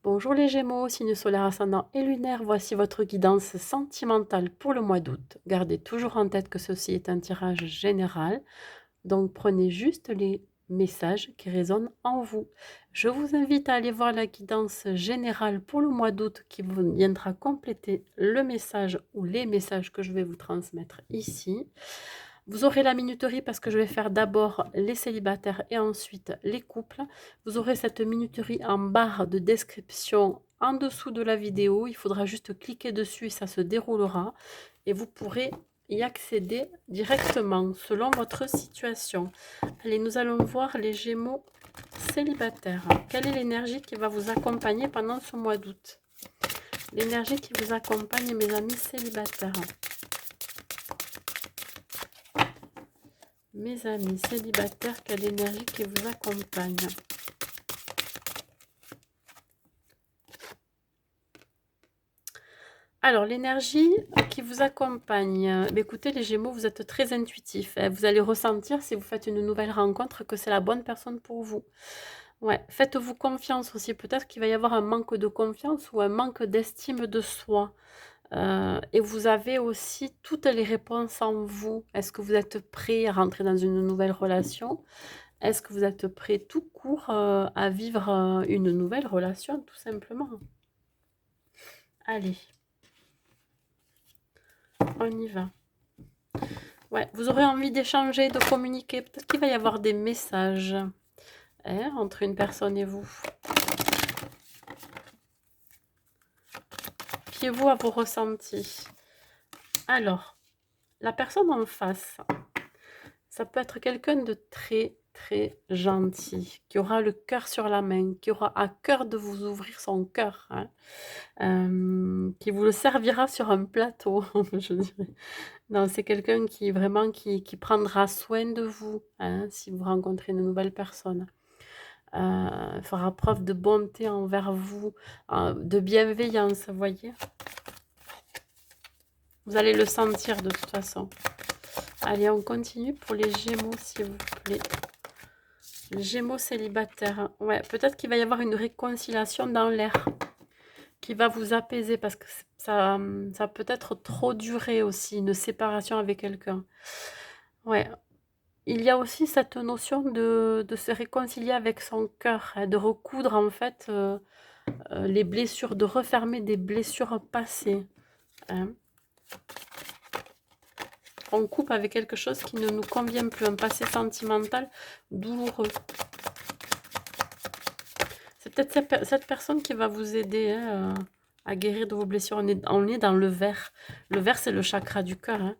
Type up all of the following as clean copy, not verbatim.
Bonjour les Gémeaux, signe solaire ascendant et lunaire, voici votre guidance sentimentale pour le mois d'août. Gardez toujours en tête que ceci est un tirage général, donc prenez juste les messages qui résonnent en vous. Je vous invite à aller voir la guidance générale pour le mois d'août qui vous viendra compléter le message ou les messages que je vais vous transmettre ici. Vous aurez la minuterie parce que je vais faire d'abord les célibataires et ensuite les couples. Vous aurez cette minuterie en barre de description en dessous de la vidéo. Il faudra juste cliquer dessus et ça se déroulera. Et vous pourrez y accéder directement selon votre situation. Allez, nous allons voir les Gémeaux célibataires. Quelle est l'énergie qui va vous accompagner pendant ce mois d'août? L'énergie qui vous accompagne, mes amis célibataires. Mes amis célibataires, quelle énergie qui vous accompagne? Alors, l'énergie qui vous accompagne, écoutez les Gémeaux, vous êtes très intuitifs. Vous allez ressentir si vous faites une nouvelle rencontre que c'est la bonne personne pour vous. Ouais, faites-vous confiance aussi. Peut-être qu'il va y avoir un manque de confiance ou un manque d'estime de soi. Et vous avez aussi toutes les réponses en vous. Est-ce que vous êtes prêt à rentrer dans une nouvelle relation? Est-ce que vous êtes prêt tout court à vivre une nouvelle relation, tout simplement? Allez, on y va. Ouais, vous aurez envie d'échanger, de communiquer. Peut-être qu'il va y avoir des messages entre une personne et vous. Fiez-vous à vos ressentis. Alors, la personne en face, ça peut être quelqu'un de très gentil, qui aura le cœur sur la main, qui aura à cœur de vous ouvrir son cœur, hein, qui vous le servira sur un plateau, je dirais. Non, c'est quelqu'un qui vraiment qui prendra soin de vous, hein, si vous rencontrez une nouvelle personne. Fera preuve de bonté envers vous, de bienveillance, vous voyez. Vous allez le sentir de toute façon. Allez, on continue pour les Gémeaux, s'il vous plaît. Les Gémeaux célibataires. Ouais, peut-être qu'il va y avoir une réconciliation dans l'air qui va vous apaiser parce que ça peut être trop duré aussi, une séparation avec quelqu'un. Ouais, il y a aussi cette notion de se réconcilier avec son cœur, hein, de recoudre en fait les blessures, de refermer des blessures passées, hein. On coupe avec quelque chose qui ne nous convient plus, un passé sentimental douloureux. C'est peut-être cette personne qui va vous aider, hein, à guérir de vos blessures. On est dans le vert. Le vert, c'est le chakra du cœur, hein.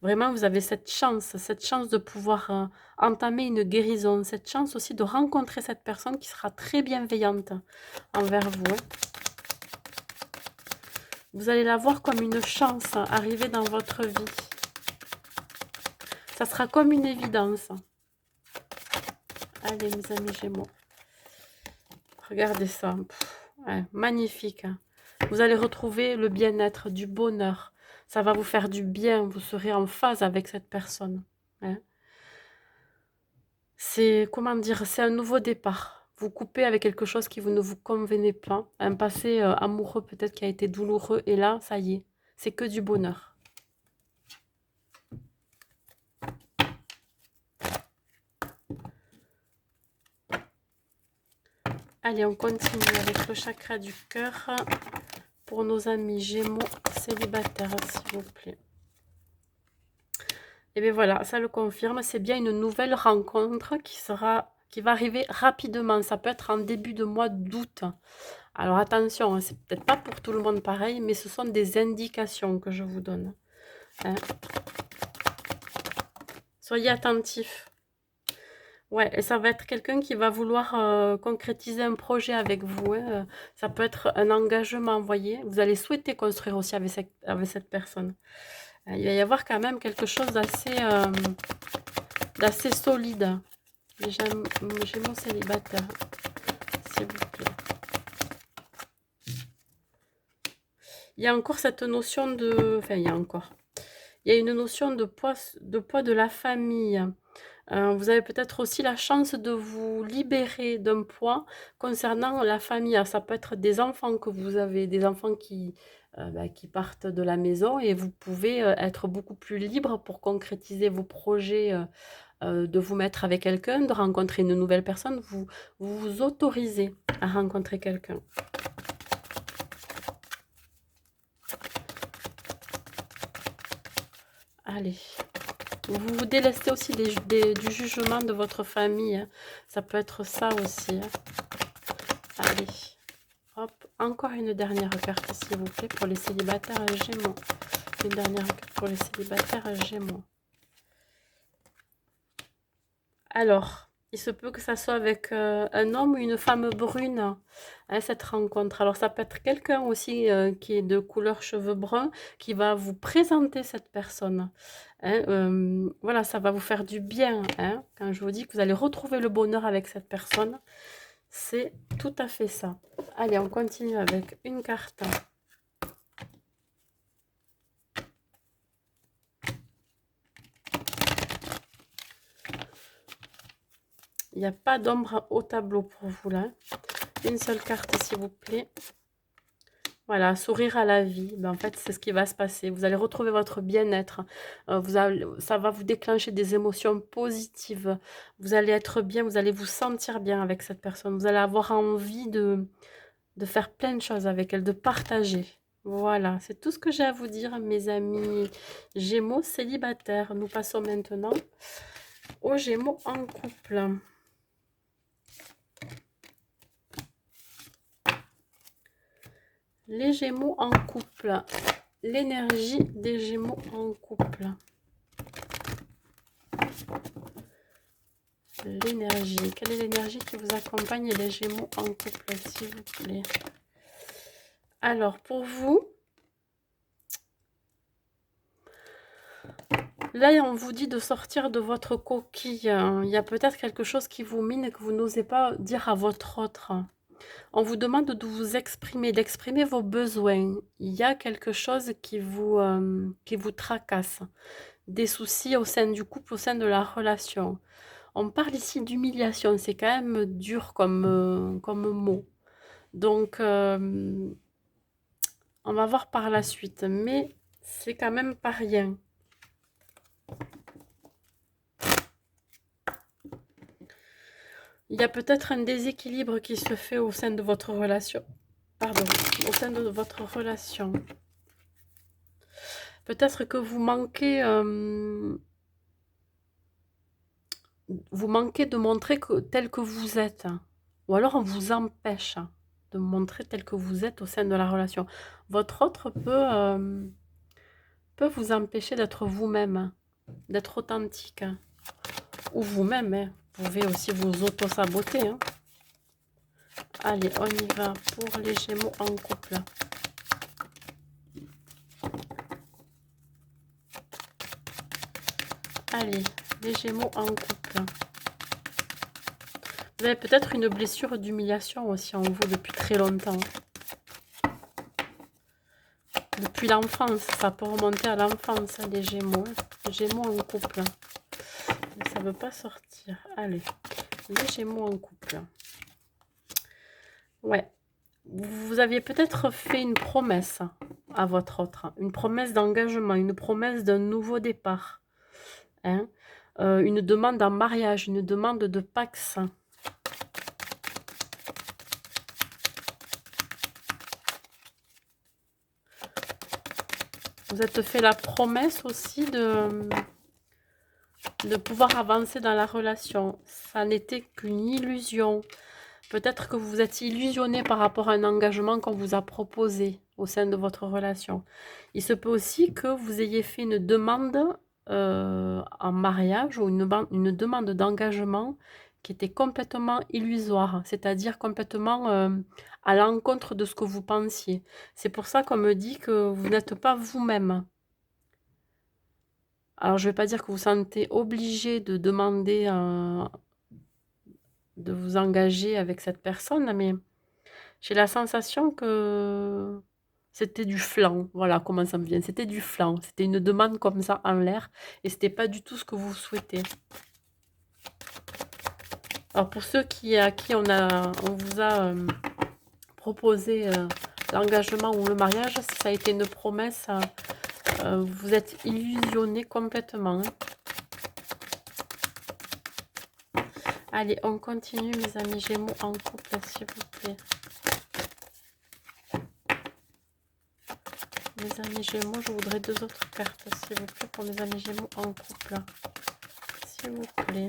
Vraiment, vous avez cette chance de pouvoir entamer une guérison, cette chance aussi de rencontrer cette personne qui sera très bienveillante envers vous, hein. Vous allez la voir comme une chance arriver dans votre vie. Ça sera comme une évidence. Allez, mes amis Gémeaux. Regardez ça. Pff, ouais, magnifique, hein. Vous allez retrouver le bien-être, du bonheur. Ça va vous faire du bien. Vous serez en phase avec cette personne, hein. C'est, comment dire, c'est un nouveau départ. Vous coupez avec quelque chose qui ne vous convenait pas. Un passé amoureux peut-être qui a été douloureux. Et là, ça y est, c'est que du bonheur. Allez, on continue avec le chakra du cœur pour nos amis Gémeaux célibataires, s'il vous plaît. Et bien voilà, ça le confirme, c'est bien une nouvelle rencontre qui va arriver rapidement. Ça peut être en début de mois d'août. Alors attention, hein, c'est peut-être pas pour tout le monde pareil, mais ce sont des indications que je vous donne, hein. Soyez attentifs. Ouais, et ça va être quelqu'un qui va vouloir concrétiser un projet avec vous, hein. Ça peut être un engagement, vous voyez. Vous allez souhaiter construire aussi avec cette personne. Il va y avoir quand même quelque chose d'assez solide. Les Gémeaux célibataires, s'il vous plaît. Il y a encore cette notion de... Enfin, il y a une notion de poids de la famille. Vous avez peut-être aussi la chance de vous libérer d'un poids concernant la famille. Alors, ça peut être des enfants que vous avez, des enfants qui partent de la maison et vous pouvez être beaucoup plus libre pour concrétiser vos projets, de vous mettre avec quelqu'un, de rencontrer une nouvelle personne. Vous vous autorisez à rencontrer quelqu'un. Allez. Vous vous délestez aussi du jugement de votre famille, hein. Ça peut être ça aussi, hein. Allez, hop, encore une dernière carte, s'il vous plaît, pour les célibataires Gémeaux. Une dernière carte pour les célibataires Gémeaux. Alors, il se peut que ça soit avec un homme ou une femme brune, hein, cette rencontre. Alors, ça peut être quelqu'un aussi qui est de couleur cheveux bruns qui va vous présenter cette personne, hein. Voilà, ça va vous faire du bien, hein. Quand je vous dis que vous allez retrouver le bonheur avec cette personne, c'est tout à fait ça. Allez, on continue avec une carte. Il n'y a pas d'ombre au tableau pour vous là. Une seule carte, s'il vous plaît. Voilà, sourire à la vie. Ben, en fait, c'est ce qui va se passer. Vous allez retrouver votre bien-être. Ça va vous déclencher des émotions positives. Vous allez être bien, vous allez vous sentir bien avec cette personne. Vous allez avoir envie de faire plein de choses avec elle, de partager. Voilà, c'est tout ce que j'ai à vous dire, mes amis Gémeaux célibataires. Nous passons maintenant aux Gémeaux en couple. Les Gémeaux en couple. L'énergie des Gémeaux en couple. L'énergie. Quelle est l'énergie qui vous accompagne les Gémeaux en couple, s'il vous plaît? Alors, pour vous, là, on vous dit de sortir de votre coquille. Il y a peut-être quelque chose qui vous mine et que vous n'osez pas dire à votre autre. On vous demande de vous exprimer, d'exprimer vos besoins. Il y a quelque chose qui vous tracasse. Des soucis au sein du couple, au sein de la relation. On parle ici d'humiliation, c'est quand même dur comme mot. Donc, on va voir par la suite, mais c'est quand même pas rien. Il y a peut-être un déséquilibre qui se fait au sein de votre relation. Pardon, au sein de votre relation. Peut-être que vous manquez de montrer tel que vous êtes. Ou alors on vous empêche de montrer tel que vous êtes au sein de la relation. Votre autre peut vous empêcher d'être vous-même, d'être authentique. Ou vous-même, hein. Vous pouvez aussi vous auto-saboter, hein. Allez, on y va pour les Gémeaux en couple. Allez, les Gémeaux en couple. Vous avez peut-être une blessure d'humiliation aussi en vous depuis très longtemps. Depuis l'enfance, ça peut remonter à l'enfance, les Gémeaux. Les Gémeaux en couple. Mais ça ne veut pas sortir. Allez, les Gémeaux en couple. Ouais. Vous aviez peut-être fait une promesse à votre autre. Une promesse d'engagement, une promesse d'un nouveau départ. Hein, une demande en mariage, une demande de Pax. Vous êtes fait la promesse aussi de pouvoir avancer dans la relation. Ça n'était qu'une illusion. Peut-être que vous vous êtes illusionné par rapport à un engagement qu'on vous a proposé au sein de votre relation. Il se peut aussi que vous ayez fait une demande en mariage ou une demande d'engagement qui était complètement illusoire, c'est-à-dire complètement à l'encontre de ce que vous pensiez. C'est pour ça qu'on me dit que vous n'êtes pas vous-même. Alors, je ne vais pas dire que vous sentez obligé de demander, de vous engager avec cette personne, mais j'ai la sensation que c'était du flan. Voilà comment ça me vient. C'était du flan. C'était une demande comme ça en l'air et c'était pas du tout ce que vous souhaitez. Alors pour ceux à qui on vous a proposer l'engagement ou le mariage, si ça a été une promesse, vous êtes illusionné complètement. Hein. Allez, on continue, mes amis Gémeaux en couple, s'il vous plaît. Mes amis Gémeaux, je voudrais 2 autres cartes, s'il vous plaît, pour mes amis Gémeaux en couple. S'il vous plaît.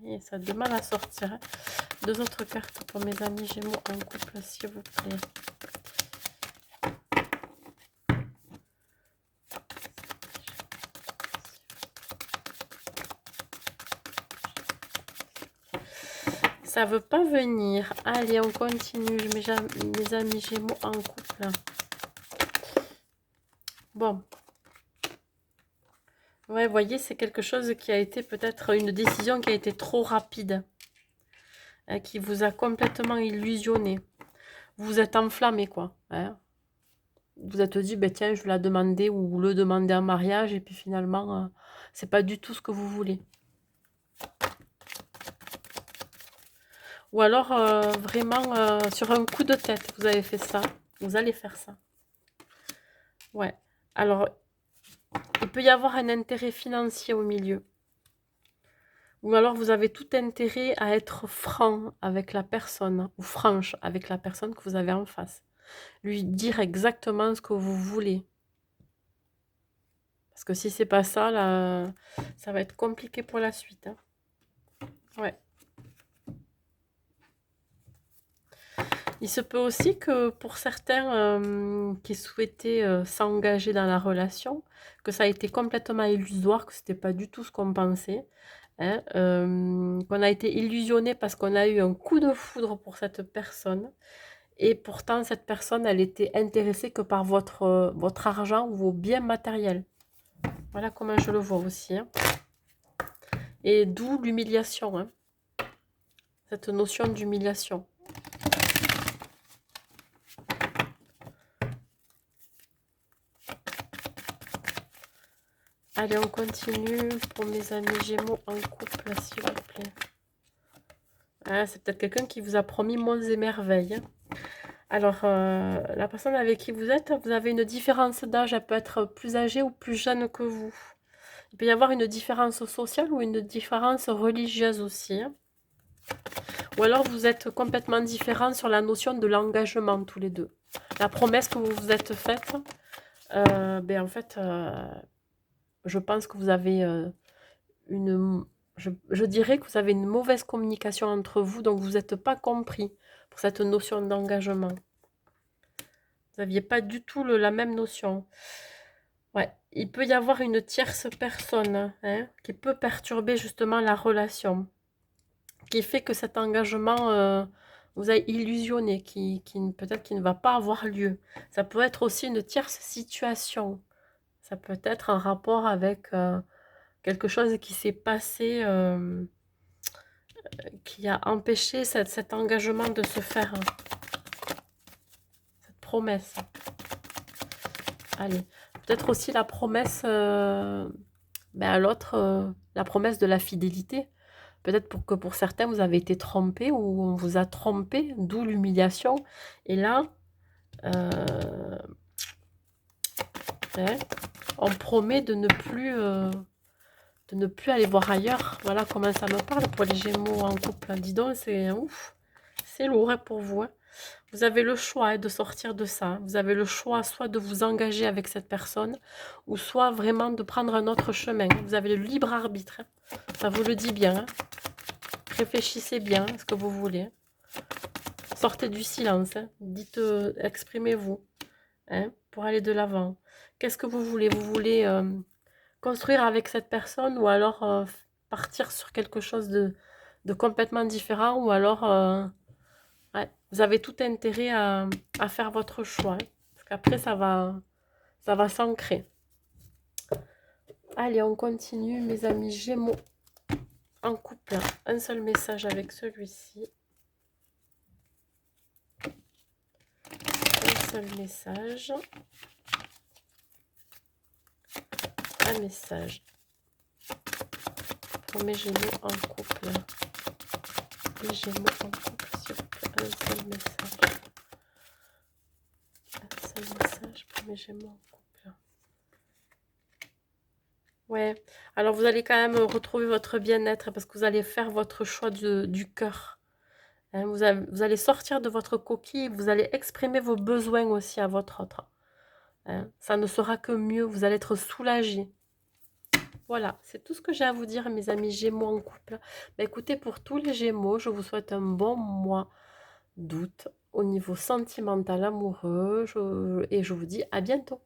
Et ça a du mal à sortir. Hein. 2 autres cartes pour mes amis Gémeaux en couple, s'il vous plaît. Ça veut pas venir. Allez, on continue. Mes amis Gémeaux en couple. Bon. Ouais, vous voyez, c'est quelque chose qui a été peut-être une décision qui a été trop rapide. Hein, qui vous a complètement illusionné. Vous vous êtes enflammé, quoi. Hein. Vous êtes dit, ben tiens, je vais la demander ou le demander en mariage. Et puis finalement, c'est pas du tout ce que vous voulez. Ou alors, vraiment, sur un coup de tête, vous avez fait ça. Vous allez faire ça. Ouais. Alors, il peut y avoir un intérêt financier au milieu. Ou alors, vous avez tout intérêt à être franc avec la personne, ou franche avec la personne que vous avez en face. Lui dire exactement ce que vous voulez. Parce que si c'est pas ça, là, ça va être compliqué pour la suite. Hein. Ouais. Il se peut aussi que pour certains qui souhaitaient s'engager dans la relation, que ça a été complètement illusoire, que c'était pas du tout ce qu'on pensait, hein, qu'on a été illusionné parce qu'on a eu un coup de foudre pour cette personne, et pourtant cette personne, elle était intéressée que par votre argent ou vos biens matériels. Voilà comment je le vois aussi. Hein. Et d'où l'humiliation, hein, cette notion d'humiliation. Allez, on continue pour mes amis Gémeaux en couple, s'il vous plaît. Ah, c'est peut-être quelqu'un qui vous a promis monts et merveilles. Hein. Alors, la personne avec qui vous êtes, vous avez une différence d'âge. Elle peut être plus âgée ou plus jeune que vous. Il peut y avoir une différence sociale ou une différence religieuse aussi. Hein. Ou alors, vous êtes complètement différents sur la notion de l'engagement, tous les deux. La promesse que vous vous êtes faite, ben en fait... je pense que vous avez je dirais que vous avez une mauvaise communication entre vous, donc vous n'êtes pas compris pour cette notion d'engagement. Vous n'aviez pas du tout la même notion. Ouais, il peut y avoir une tierce personne hein, qui peut perturber justement la relation, qui fait que cet engagement vous a illusionné, peut-être qui ne va pas avoir lieu. Ça peut être aussi une tierce situation. Ça peut être en rapport avec... quelque chose qui s'est passé, qui a empêché cet engagement de se faire, cette promesse. Allez, peut-être aussi la promesse à l'autre, la promesse de la fidélité. Peut-être que pour certains, vous avez été trompé ou on vous a trompé, d'où l'humiliation. Et là, hein, on promet de ne plus aller voir ailleurs. Voilà comment ça me parle pour les Gémeaux en couple. Dis donc, c'est ouf, c'est lourd hein, pour vous. Hein. Vous avez le choix hein, de sortir de ça. Vous avez le choix soit de vous engager avec cette personne, ou soit vraiment de prendre un autre chemin. Vous avez le libre arbitre. Hein. Ça vous le dit bien. Hein. Réfléchissez bien à ce que vous voulez. Hein. Sortez du silence. Hein. Dites, exprimez-vous hein, pour aller de l'avant. Qu'est-ce que vous voulez? Vous voulez... construire avec cette personne ou alors partir sur quelque chose de complètement différent ou alors ouais, vous avez tout intérêt à faire votre choix hein, parce qu'après ça va s'ancrer. Allez, on continue mes amis Gémeaux en couple. Un seul message avec celui-ci. Un seul message. Un message pour mes Gémeaux en couple. Les Gémeaux en couple, s'il vous plaît, un seul message. Un seul message pour mes Gémeaux en couple. Ouais, alors vous allez quand même retrouver votre bien-être parce que vous allez faire votre choix du cœur. Hein, vous allez sortir de votre coquille, vous allez exprimer vos besoins aussi à votre autre. Hein, ça ne sera que mieux, vous allez être soulagé. Voilà, c'est tout ce que j'ai à vous dire, mes amis Gémeaux en couple. Bah, écoutez, pour tous les Gémeaux, je vous souhaite un bon mois d'août au niveau sentimental, amoureux, et je vous dis à bientôt.